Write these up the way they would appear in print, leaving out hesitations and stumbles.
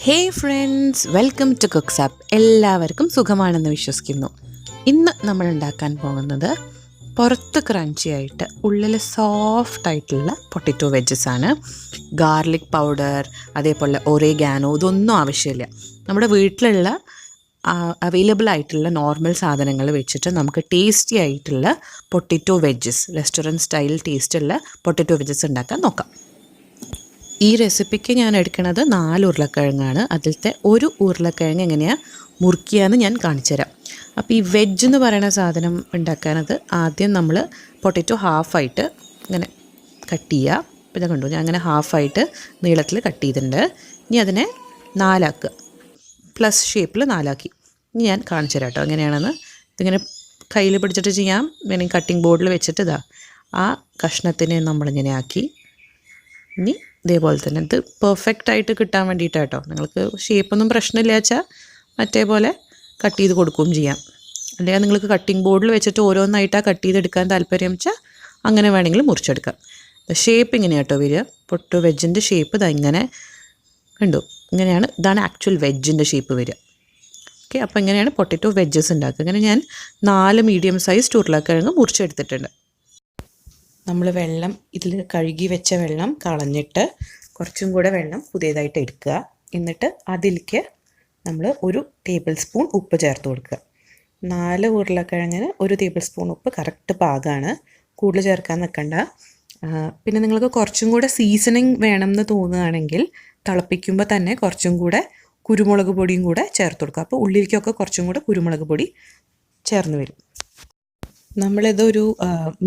Hey friends, welcome to cooks app. എല്ലാവർക്കും സുഖമാണെന്ന് വിശ്വസിക്കുന്നു. ഇന്ന് നമ്മൾ ഉണ്ടാക്കാൻ പോകുന്നത് പുറത്ത് ക്രഞ്ചി ആയിട്ട് ഉള്ളിൽ സോഫ്റ്റ് ആയിട്ടുള്ള പൊട്ടറ്റോ വെജസ് ആണ്. ഗാർലിക് പൗഡർ, അതേപോലെ ഒറേഗാനോ ഇതൊന്നും ആവശ്യമില്ല. നമ്മുടെ വീട്ടിലുള്ള അവൈലബിൾ ആയിട്ടുള്ള നോർമൽ സാധനങ്ങൾ വെച്ചിട്ട് നമുക്ക് ടേസ്റ്റി ആയിട്ടുള്ള പൊട്ടറ്റോ വെജസ്, റെസ്റ്റോറൻറ്റ് സ്റ്റൈൽ ടേസ്റ്റുള്ള പൊട്ടറ്റോ വെജസ് ഉണ്ടാക്കാൻ നോക്കാം. ഈ റെസിപ്പിക്ക് ഞാൻ എടുക്കുന്നത് 4 ഉരുളക്കിഴങ്ങാണ്. അതിലത്തെ ഒരു ഉരുളക്കിഴങ്ങ് എങ്ങനെയാണ് മുറിക്കുകയെന്ന് ഞാൻ കാണിച്ചു തരാം. അപ്പോൾ ഈ വെജ് എന്ന് പറയുന്ന സാധനം ഉണ്ടാക്കാനത് ആദ്യം നമ്മൾ പൊട്ടറ്റോ ഹാഫായിട്ട് ഇങ്ങനെ കട്ട് ചെയ്യുക. അപ്പോൾ ഇതാ കണ്ടു, ഞാൻ അങ്ങനെ ഹാഫായിട്ട് നീളത്തിൽ കട്ട് ചെയ്തിട്ടുണ്ട്. ഇനി അതിനെ 4 ആക്കുക, പ്ലസ് ഷേപ്പിൽ 4 ആക്കി. ഇനി ഞാൻ കാണിച്ചു തരാം കേട്ടോ എങ്ങനെയാണെന്ന്. ഇതിങ്ങനെ കയ്യിൽ പിടിച്ചിട്ട് ചെയ്യാം, വേണമെങ്കിൽ കട്ടിംഗ് ബോർഡിൽ വെച്ചിട്ട് ഇതാ ആ കഷ്ണത്തിനെ നമ്മളിങ്ങനെ ആക്കി. ഇനി ഇതേപോലെ തന്നെ ഇത് പെർഫെക്റ്റായിട്ട് കിട്ടാൻ വേണ്ടിയിട്ടാണ് കേട്ടോ. നിങ്ങൾക്ക് ഷേപ്പൊന്നും പ്രശ്നമില്ല വെച്ചാൽ മറ്റേ പോലെ കട്ട് ചെയ്ത് കൊടുക്കുകയും ചെയ്യാം. അല്ലെങ്കിൽ നിങ്ങൾക്ക് കട്ടിംഗ് ബോർഡിൽ വെച്ചിട്ട് ഓരോന്നായിട്ടാണ് കട്ട് ചെയ്തെടുക്കാൻ താല്പര്യം വെച്ചാൽ അങ്ങനെ വേണമെങ്കിൽ മുറിച്ചെടുക്കാം. ഷേപ്പ് ഇങ്ങനെയാണ് കേട്ടോ വരിക. പൊട്ടറ്റോ വെജിൻ്റെ ഷേപ്പ് ഇതാ ഇങ്ങനെ കണ്ടു, ഇങ്ങനെയാണ്. ഇതാണ് ആക്ച്വൽ വെജിൻ്റെ ഷേപ്പ് വരിക. ഓക്കെ, അപ്പോൾ ഇങ്ങനെയാണ് പൊട്ടറ്റോ വെജസ് ഉണ്ടാക്കുക. ഇങ്ങനെ ഞാൻ 4 മീഡിയം സൈസ് ഉരുളക്കിഴങ്ങ് മുറിച്ചെടുത്തിട്ടുണ്ട്. നമ്മൾ വെള്ളം ഇതിൽ കഴുകി വെച്ച വെള്ളം കളഞ്ഞിട്ട് കുറച്ചും കൂടെ വെള്ളം പുതിയതായിട്ട് എടുക്കുക. എന്നിട്ട് അതിലേക്ക് നമ്മൾ 1 ടേബിൾ സ്പൂൺ ഉപ്പ് ചേർത്ത് കൊടുക്കുക. 4 ഉരുളക്കിഴങ്ങിന് 1 ടേബിൾ സ്പൂൺ ഉപ്പ് കറക്റ്റ് പാകമാണ്. കൂടുതൽ ചേർക്കാൻ നിൽക്കണ്ട. പിന്നെ നിങ്ങൾക്ക് കുറച്ചും കൂടെ സീസണിങ് വേണമെന്ന് തോന്നുകയാണെങ്കിൽ തിളപ്പിക്കുമ്പോൾ തന്നെ കുറച്ചും കൂടെ കുരുമുളക് പൊടിയും കൂടെ ചേർത്ത് കൊടുക്കുക. അപ്പോൾ ഉള്ളിലേക്കൊക്കെ കുറച്ചും കൂടെ കുരുമുളക് പൊടി ചേർന്ന് വരും. നമ്മളിതൊരു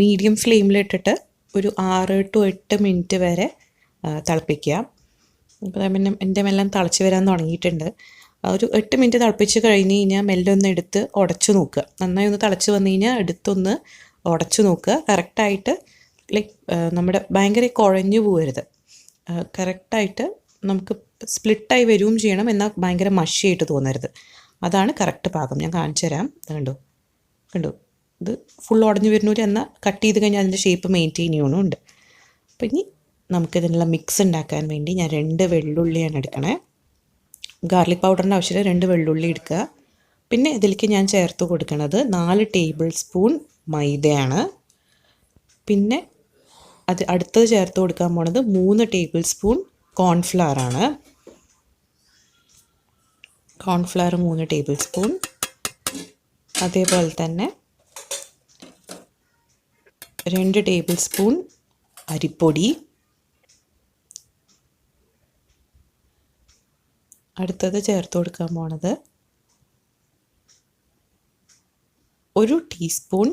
മീഡിയം ഫ്ലെയിമിലിട്ടിട്ട് ഒരു 6 to 8 മിനിറ്റ് വരെ തിളപ്പിക്കുക. അപ്പോൾ പിന്നെ എൻ്റെ മെല്ലെ തിളച്ച് വരാൻ തുടങ്ങിയിട്ടുണ്ട്. ഒരു 8 മിനിറ്റ് തിളപ്പിച്ച് കഴിഞ്ഞ് കഴിഞ്ഞാൽ മെല്ലെ ഒന്ന് എടുത്ത് ഉടച്ചു നോക്കുക. നന്നായി ഒന്ന് തിളച്ച് വന്നു കഴിഞ്ഞാൽ എടുത്തൊന്ന് ഉടച്ചു നോക്കുക. കറക്റ്റായിട്ട് ലൈക്ക് നമ്മുടെ ഭയങ്കര കുഴഞ്ഞു പോകരുത്. കറക്റ്റായിട്ട് നമുക്ക് സ്പ്ലിറ്റായി വരികയും ചെയ്യണം, എന്നാൽ ഭയങ്കര മഷിയായിട്ട് തോന്നരുത്. അതാണ് കറക്റ്റ് പാകം. ഞാൻ കാണിച്ചു തരാം. കണ്ടു കണ്ടു, ഇത് ഫുൾ ഉടഞ്ഞു വരുന്നവർ എന്നാൽ കട്ട് ചെയ്ത് കഴിഞ്ഞാൽ അതിൻ്റെ ഷേപ്പ് മെയിൻറ്റെയിൻ ചെയ്യണമുണ്ട്. അപ്പോൾ ഇനി നമുക്കിതിനുള്ള മിക്സ് ഉണ്ടാക്കാൻ വേണ്ടി ഞാൻ 2 വെള്ളുള്ളിയാണ് എടുക്കണേ. ഗാർലിക് പൗഡറിൻ്റെ ആവശ്യമില്ല, 2 വെള്ളുള്ളി എടുക്കുക. പിന്നെ ഇതിലേക്ക് ഞാൻ ചേർത്ത് കൊടുക്കുന്നത് 4 ടേബിൾ സ്പൂൺ മൈദയാണ്. പിന്നെ അടുത്തത് ചേർത്ത് കൊടുക്കാൻ പോണത് 3 ടേബിൾ സ്പൂൺ കോൺഫ്ലവറാണ്. Cornflour 3 table spoon. അതേപോലെ തന്നെ 2 ടേബിൾ സ്പൂൺ അരിപ്പൊടി. അടുത്തത് ചേർത്ത് കൊടുക്കാൻ പോണത് 1 ടീസ്പൂൺ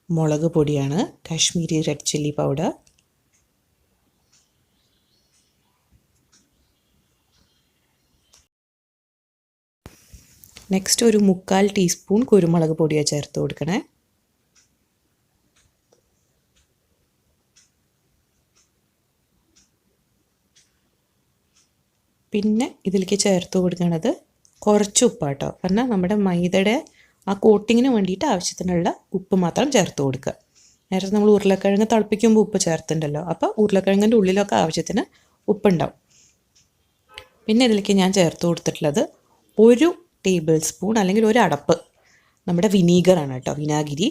മുളക് പൊടിയാണ്, Kashmiri red chilli powder. Next ഒരു 3/4 ടീസ്പൂൺ കുരുമുളക് പൊടിയാണ് ചേർത്ത് കൊടുക്കണേ. പിന്നെ ഇതിലേക്ക് ചേർത്ത് കൊടുക്കുന്നത് കുറച്ച് ഉപ്പാട്ടോ. കാരണം നമ്മുടെ മൈദയുടെ ആ കോട്ടിങ്ങിന് വേണ്ടിയിട്ട് ആവശ്യത്തിനുള്ള ഉപ്പ് മാത്രം ചേർത്ത് കൊടുക്കുക. നേരത്തെ നമ്മൾ ഉരുളക്കിഴങ്ങ് തിളപ്പിക്കുമ്പോൾ ഉപ്പ് ചേർത്തിട്ടുണ്ടല്ലോ, അപ്പോൾ ഉരുളക്കിഴങ്ങിൻ്റെ ഉള്ളിലൊക്കെ ആവശ്യത്തിന് ഉപ്പുണ്ടാവും. പിന്നെ ഇതിലേക്ക് ഞാൻ ചേർത്ത് കൊടുത്തിട്ടുള്ളത് 1 ടേബിൾ സ്പൂൺ അല്ലെങ്കിൽ 1 അടപ്പ് നമ്മുടെ വിനീഗറാണ് കേട്ടോ, വിനാഗിരി.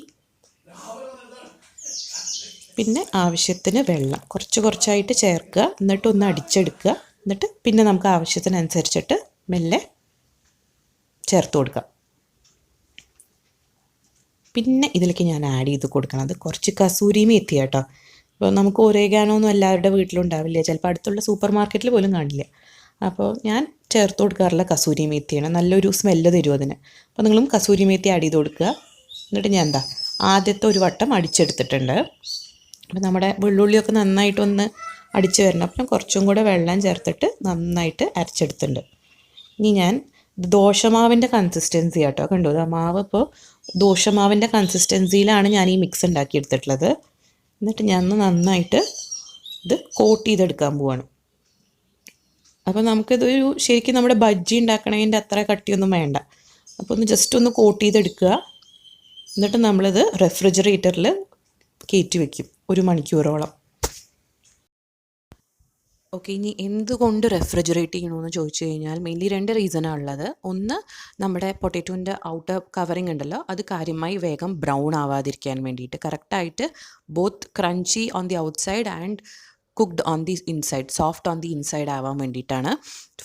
പിന്നെ ആവശ്യത്തിന് വെള്ളം കുറച്ച് കുറച്ചായിട്ട് ചേർക്കുക. എന്നിട്ട് ഒന്ന് അടിച്ചെടുക്കുക. എന്നിട്ട് പിന്നെ നമുക്ക് ആവശ്യത്തിനനുസരിച്ചിട്ട് മെല്ലെ ചേർത്ത് കൊടുക്കാം. പിന്നെ ഇതിലേക്ക് ഞാൻ ആഡ് ചെയ്ത് കൊടുക്കണത് കുറച്ച് കസൂരി മേത്തി കേട്ടോ. ഇപ്പോൾ നമുക്ക് ഒരേഗാനൊന്നും എല്ലാവരുടെ വീട്ടിലുണ്ടാവില്ല, ചിലപ്പോൾ അടുത്തുള്ള സൂപ്പർ മാർക്കറ്റിൽ പോലും കാണില്ല. അപ്പോൾ ഞാൻ ചേർത്ത് കൊടുക്കാറുള്ള കസൂരി മേത്തിയാണ്. നല്ലൊരു സ്മെല്ല് തരും അതിന്. അപ്പോൾ നിങ്ങളും കസൂരി മേത്തി ആഡ് ചെയ്ത് കൊടുക്കുക. എന്നിട്ട് ഞാൻ ആദ്യത്തെ ഒരു വട്ടം അടിച്ചെടുത്തിട്ടുണ്ട്. അപ്പോൾ നമ്മുടെ വെള്ളുള്ളിയൊക്കെ നന്നായിട്ടൊന്ന് അടിച്ച് വരണം. അപ്പം കുറച്ചും കൂടെ വെള്ളം ചേർത്തിട്ട് നന്നായിട്ട് അരച്ചെടുത്തിട്ടുണ്ട്. ഇനി ഞാൻ ദോശമാവിൻ്റെ കൺസിസ്റ്റൻസി കേട്ടോ. കണ്ടു, ആ മാവ് ഇപ്പോൾ ദോശമാവിൻ്റെ കൺസിസ്റ്റൻസിയിലാണ് ഞാൻ ഈ മിക്സ് ഉണ്ടാക്കിയെടുത്തിട്ടുള്ളത്. എന്നിട്ട് ഞാൻ നന്നായിട്ട് ഇത് കോട്ട് ചെയ്തെടുക്കാൻ പോവാണ്. അപ്പോൾ നമുക്കിതൊരു ശരിക്കും നമ്മുടെ ബജ്ജി ഉണ്ടാക്കണതിൻ്റെ അത്ര കട്ടിയൊന്നും വേണ്ട. അപ്പോൾ ഒന്ന് ജസ്റ്റ് ഒന്ന് കോട്ട് ചെയ്തെടുക്കുക. എന്നിട്ട് നമ്മളിത് റെഫ്രിജറേറ്ററിൽ കയറ്റി വയ്ക്കും 1 മണിക്കൂറോളം. ഓക്കെ, ഇനി എന്തുകൊണ്ട് റെഫ്രിജറേറ്റ് ചെയ്യണമെന്ന് ചോദിച്ചു കഴിഞ്ഞാൽ മെയിൻലി 2 റീസണാണ് ഉള്ളത്. ഒന്ന്, നമ്മുടെ പൊട്ടാറ്റോൻ്റെ ഔട്ടർ കവറിങ് ഉണ്ടല്ലോ, അത് കാര്യമായി വേഗം ബ്രൗൺ ആവാതിരിക്കാൻ വേണ്ടിയിട്ട്, കറക്റ്റായിട്ട് both crunchy on the outside and cooked on the inside, soft on the inside ആവാൻ വേണ്ടിയിട്ടാണ്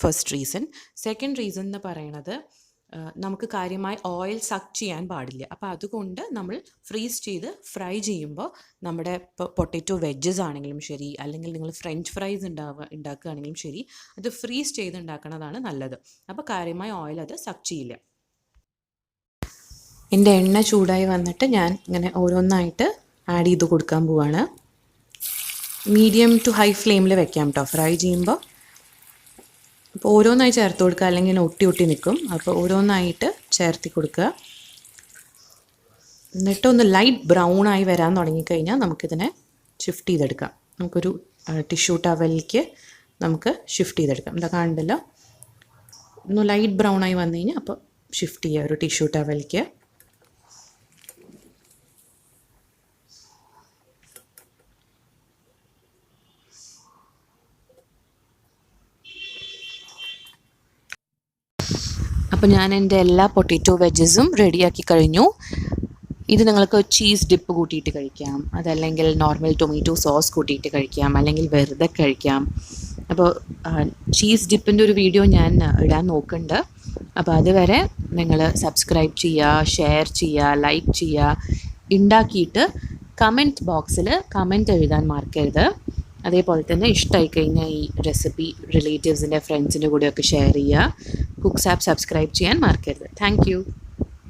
ഫസ്റ്റ് റീസൺ. സെക്കൻഡ് റീസൺ എന്ന് പറയുന്നത്, നമുക്ക് കാര്യമായി ഓയിൽ സക്ക് ചെയ്യാൻ പാടില്ല. അപ്പോൾ അതുകൊണ്ട് നമ്മൾ ഫ്രീസ് ചെയ്ത് ഫ്രൈ ചെയ്യുമ്പോൾ നമ്മുടെ പൊട്ടാറ്റോ വെഡ്ജസ് ആണെങ്കിലും ശരി, അല്ലെങ്കിൽ നിങ്ങൾ ഫ്രഞ്ച് ഫ്രൈസ് ഉണ്ടാക്കുകയാണെങ്കിലും ശരി, അത് ഫ്രീസ് ചെയ്ത് ഉണ്ടാക്കുന്നതാണ് നല്ലത്. അപ്പോൾ കാര്യമായി ഓയിൽ അത് സക്ക് ചെയ്യില്ല. എൻ്റെ എണ്ണ ചൂടായി വന്നിട്ട് ഞാൻ ഇങ്ങനെ ഓരോന്നായിട്ട് ആഡ് ചെയ്ത് കൊടുക്കാൻ പോവാണ്. മീഡിയം ടു ഹൈ ഫ്ലെയിമിൽ വെക്കാം കേട്ടോ ഫ്രൈ ചെയ്യുമ്പോൾ. അപ്പോൾ ഓരോന്നായി ചേർത്ത് കൊടുക്കുക, അല്ലെങ്കിൽ ഒട്ടി ഒട്ടി നിൽക്കും. അപ്പോൾ ഓരോന്നായിട്ട് ചേർത്തി കൊടുക്കുക. എന്നിട്ടൊന്ന് ലൈറ്റ് ബ്രൗൺ ആയി വരാൻ തുടങ്ങിക്കഴിഞ്ഞാൽ നമുക്കിതിനെ ഷിഫ്റ്റ് ചെയ്തെടുക്കാം. നമുക്കൊരു ടിഷ്യൂ ടവലിലേക്ക് നമുക്ക് ഷിഫ്റ്റ് ചെയ്തെടുക്കാം. ഇതാ കാണണ്ടല്ലോ, ഒന്ന് ലൈറ്റ് ബ്രൗൺ ആയി വന്നു കഴിഞ്ഞാൽ അപ്പോൾ ഷിഫ്റ്റ് ചെയ്യുക ഒരു ടിഷ്യൂ ടവലിലേക്ക്. അപ്പോൾ ഞാൻ എൻ്റെ എല്ലാ പൊട്ടാറ്റോ വെഡ്ജസും റെഡിയാക്കി കഴിഞ്ഞു. ഇത് നിങ്ങൾക്ക് ചീസ് ഡിപ്പ് കൂട്ടിയിട്ട് കഴിക്കാം, അതല്ലെങ്കിൽ നോർമൽ ടൊമാറ്റോ സോസ് കൂട്ടിയിട്ട് കഴിക്കാം, അല്ലെങ്കിൽ വെറുതെ കഴിക്കാം. അപ്പോൾ ചീസ് ഡിപ്പിൻ്റെ ഒരു വീഡിയോ ഞാൻ ഇടാൻ നോക്കുന്നുണ്ട്. അപ്പോൾ അതുവരെ നിങ്ങൾ സബ്സ്ക്രൈബ് ചെയ്യുക, ഷെയർ ചെയ്യുക, ലൈക്ക് ചെയ്യുക. ഉണ്ടാക്കിയിട്ട് കമൻറ്റ് ബോക്സിൽ കമൻറ്റ് എഴുതാൻ മറക്കരുത്. അതേപോലെ തന്നെ ഇഷ്ടമായി കഴിഞ്ഞാൽ ഈ റെസിപ്പി റിലേറ്റീവ്സിൻ്റെ ഫ്രണ്ട്സിൻ്റെ കൂടെയൊക്കെ ഷെയർ ചെയ്യുക. കുക്സ് ആപ്പ് സബ്സ്ക്രൈബ് ചെയ്യാൻ മറക്കരുത്. Thank you.